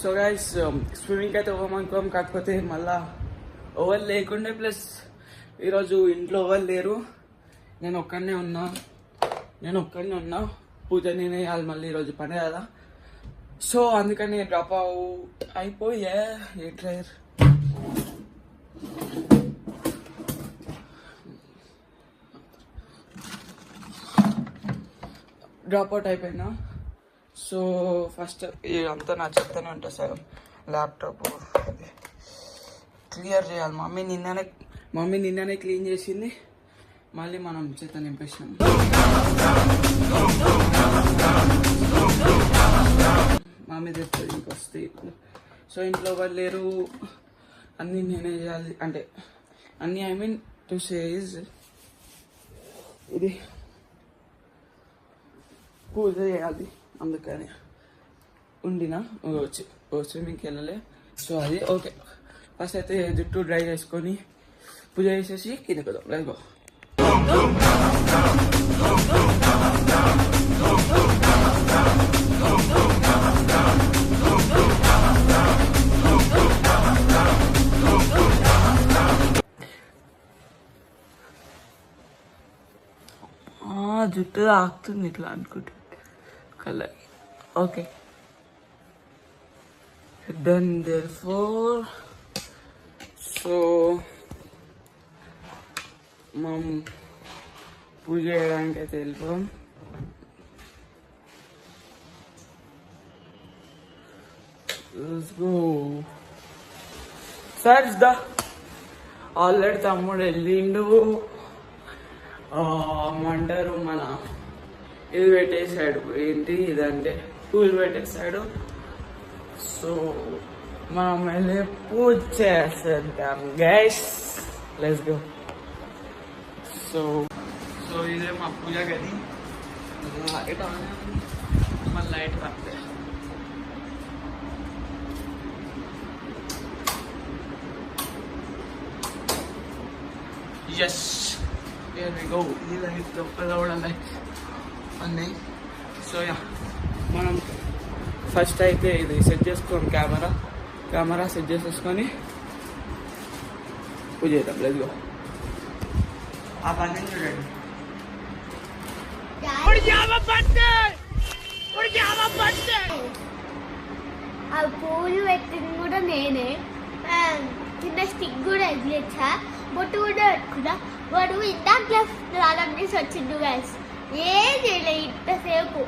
So guys swimming అయితే పోమనుకోం, కాకపోతే మళ్ళా ఓవర్ లేకుండే, ప్లస్ ఈరోజు ఇంట్లో ఓవర్ లేరు, నేను ఒక్కడనే ఉన్నా. పూజ నేనే వేయాలి మళ్ళీ ఈరోజు పని కదా. సో అందుకని డ్రాప్ అవుట్ అయిపోయా. ఏ ట్రైర్ డ్రాప్ అవుట్ అయిపోయినా. సో ఫస్ట్ ఇదంతా నా చెప్తానే ఉంటుంది సార్. ల్యాప్టాప్ క్లియర్ చేయాలి. మమ్మీ నిన్ననే క్లీన్ చేసింది, మళ్ళీ మనం చెత్త నింపేసినాం. మమ్మీ తెస్తుంది ఇంకొస్తే. సో ఇంట్లో వాళ్ళు లేరు, అన్నీ నేనే చేయాలి. అంటే అన్నీ ఐ మీన్ టు సేజ్ ఇది పూజ చేయాలి, అందుకని ఉండినా స్విమ్మింగ్కి వెళ్ళలే. సో అది ఓకే. ఫస్ట్ అయితే జుట్టు డ్రై చేసుకొని పూజ చేసేసి కిందకి వెళ్దాం. Let's go. జుట్టు ఆగుతుంది ఇట్లా అనుకుంటుంది colour. Okay done. Therefore so మనం పూజ చేయడానికి అయితే వెళ్ళిపోం. సార్ ఆల్రెడీ తమ్ముడు వెళ్ళిండు. అంటారు మన ఇది పెట్టేశాడు, ఏంటి ఇదంటే పూలు పెట్టేశాడు. సో మనం వెళ్ళి పూజ చేసేద్దాం గైస్. Let's go. సో ఇదే మా పూజ గది. లైట్ మళ్ళీ లైట్ కట్టే. Yes here we go. ఈ లైట్ లోపల కూడా లైట్ అన్నీ. సో యా మనం ఫస్ట్ అయితే ఇది సెట్ చేసుకోండి, కెమెరా సెట్ చేసేసుకొని పూజ చేద్దాం. Let's go. ఆ పని చూడండి. ఆ పూలు పెట్టింది కూడా నేనే, కింద స్టిక్ కూడా ఎగిలేచ్చా, బొట్టు కూడా పెట్టుకున్నా. వాడు ఇందాక రాగనేసి వచ్చిండు గైస్. ఏం చేయలే ఇంతసేపు.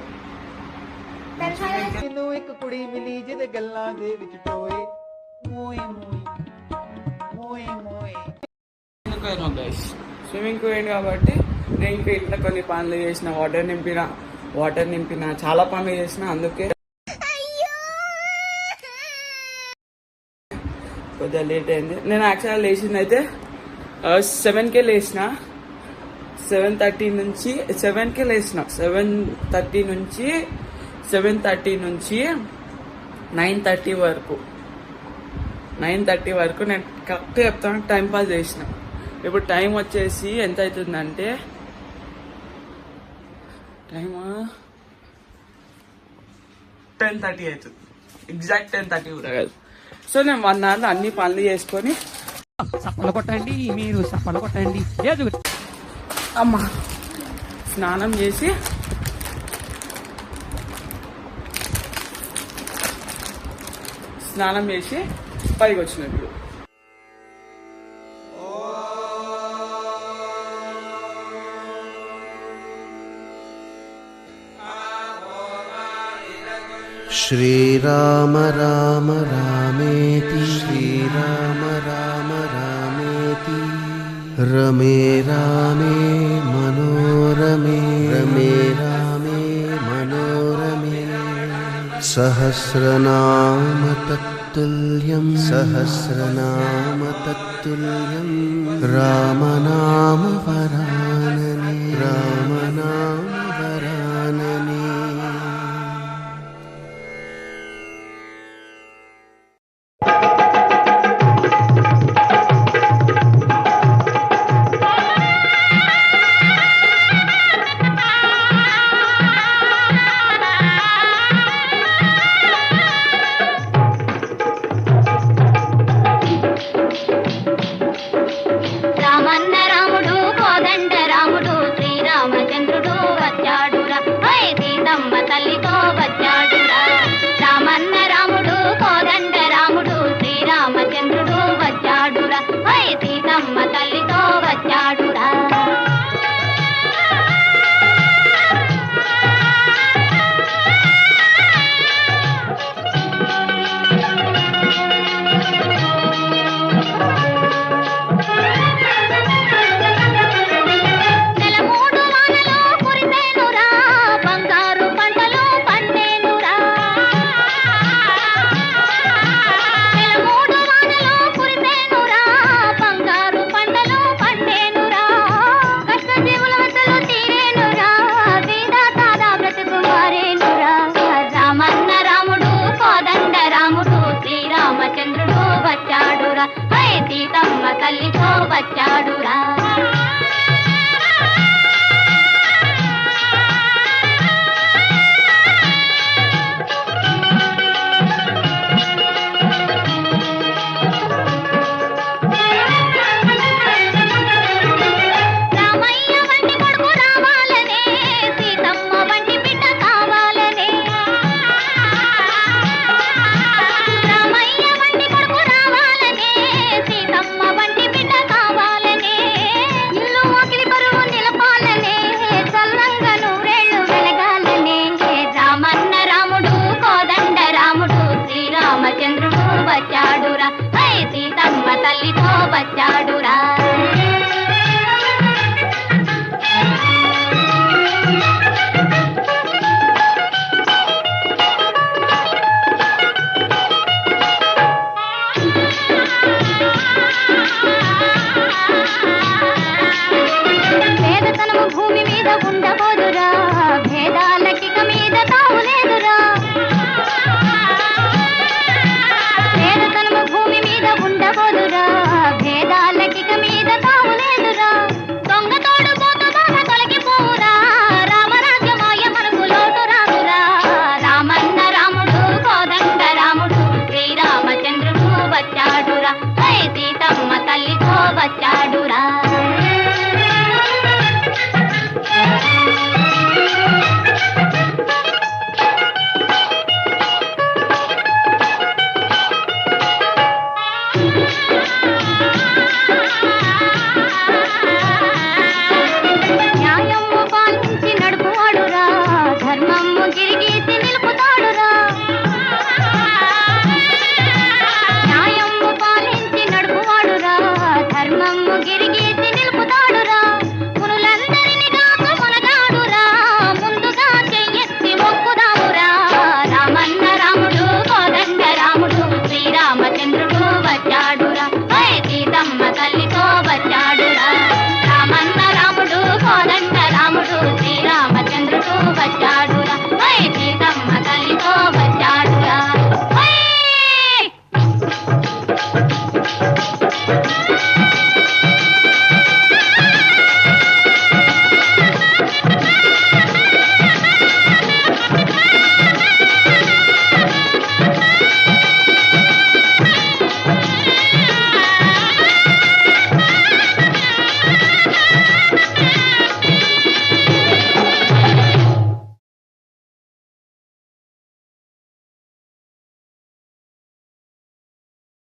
ਇੱਕ ਕੁੜੀ ਮਿਲੀ ਜਿਹਦੇ ਗੱਲਾਂ ਦੇ ਵਿੱਚ ਟੋਏ ਮੋਏ గైస్ స్విమ్మింగ్ పోయింది కాబట్టి నేను ఇంకా ఇంట్లో కొన్ని పనులు చేసిన, వాటర్ నింపిన చాలా పనులు చేసిన. అందుకే కొద్దిగా లేట్ అయింది. నేను యాక్చువల్గా లేచింది అయితే 7కే లేచిన. 7:30 నుంచి 7కే లేచిన. 7:30 నుంచి 9:30 వరకు నేను కరెక్ట్ చెప్తాను టైం పాస్ చేసిన. ఇప్పుడు టైం వచ్చేసి ఎంత అవుతుందంటే టైం 10:30 అవుతుంది. ఎగ్జాక్ట్ 10:30 కూడా కాదు. సో నేను 1 hour అన్ని పనులు చేసుకొని సప్పలు కొట్టండి, మీరు సప్పలు కొట్టండి. అమ్మా స్నానం చేసి పైకి వచ్చిన. ఇప్పుడు श्रीराम राम रामेति श्रीराम राम रामेति रमे रामे मनोरमे रमे रामे मनोरमे सहस्रनाम तत्तुल्यं रामनाम वरानने रामनाम वरानने. వచ్చాడురా